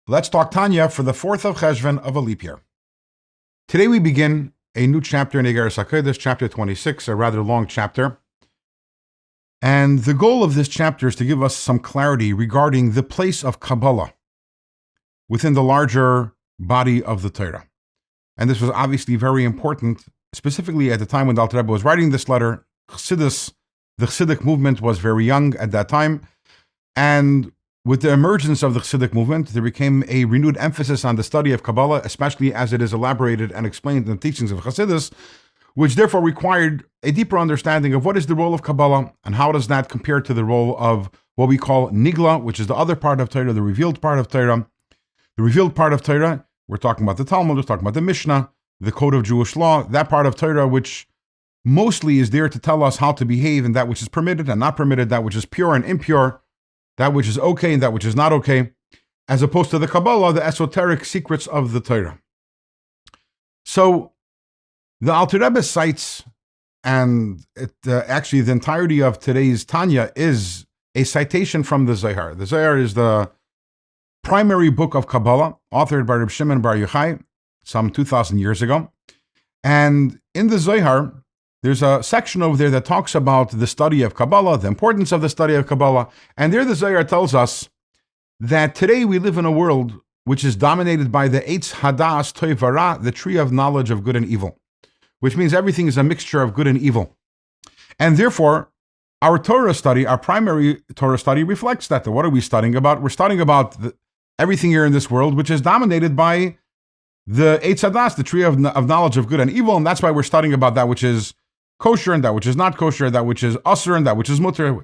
Let's talk Tanya for the 4th of Cheshvan of a leap year. Today we begin a new chapter in Etz Hachayim, chapter 26, a rather long chapter. And the goal of this chapter is to give us some clarity regarding the place of Kabbalah within the larger body of the Torah. And this was obviously very important, specifically at the time when the Alter Rebbe was writing this letter. Chassidus, the Chassidic movement was very young at that time. And with the emergence of the Chassidic movement, there became a renewed emphasis on the study of Kabbalah, especially as it is elaborated and explained in the teachings of Chassidus, which therefore required a deeper understanding of what is the role of Kabbalah and how does that compare to the role of what we call Nigla, which is the other part of Torah, the revealed part of Torah. The revealed part of Torah, we're talking about the Talmud, we're talking about the Mishnah, the code of Jewish law, that part of Torah which mostly is there to tell us how to behave in that which is permitted and not permitted, that which is pure and impure, that which is okay and that which is not okay, as opposed to the Kabbalah, the esoteric secrets of the Torah. So the Alter Rebbe cites, and actually the entirety of today's Tanya is a citation from the Zohar. The Zohar is the primary book of Kabbalah, authored by Reb Shimon Bar Yochai some 2,000 years ago. And in the Zohar, there's a section over there that talks about the study of Kabbalah, the importance of the study of Kabbalah. And there the Zohar tells us that today we live in a world which is dominated by the Etz Hadaas Tov Vara, the tree of knowledge of good and evil, which means everything is a mixture of good and evil. And therefore, our Torah study, our primary Torah study reflects that. What are we studying about? We're studying about everything here in this world, which is dominated by the Etz Hadaas, the tree of knowledge of good and evil. And that's why we're studying about that which is kosher and that which is not kosher, that which is asur and that which is mutter,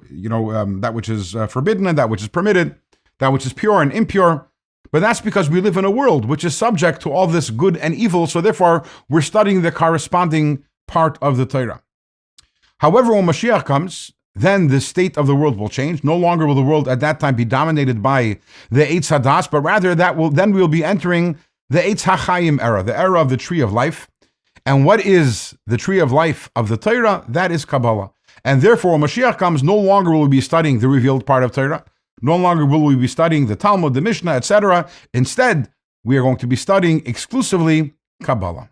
that which is forbidden and that which is permitted, that which is pure and impure. But that's because we live in a world which is subject to all this good and evil, so therefore we're studying the corresponding part of the Torah. However, when Mashiach comes, then the state of the world will change. No longer will the world at that time be dominated by the Etz Hadaas, but rather we'll be entering the Etz Hachayim era, the era of the tree of life. And what is the tree of life of the Torah? That is Kabbalah. And therefore, when Mashiach comes, no longer will we be studying the revealed part of Torah. No longer will we be studying the Talmud, the Mishnah, etc. Instead, we are going to be studying exclusively Kabbalah.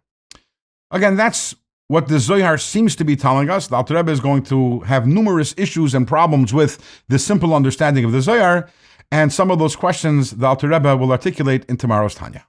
Again, that's what the Zohar seems to be telling us. The Alter Rebbe is going to have numerous issues and problems with the simple understanding of the Zohar, and some of those questions the Alter Rebbe will articulate in tomorrow's Tanya.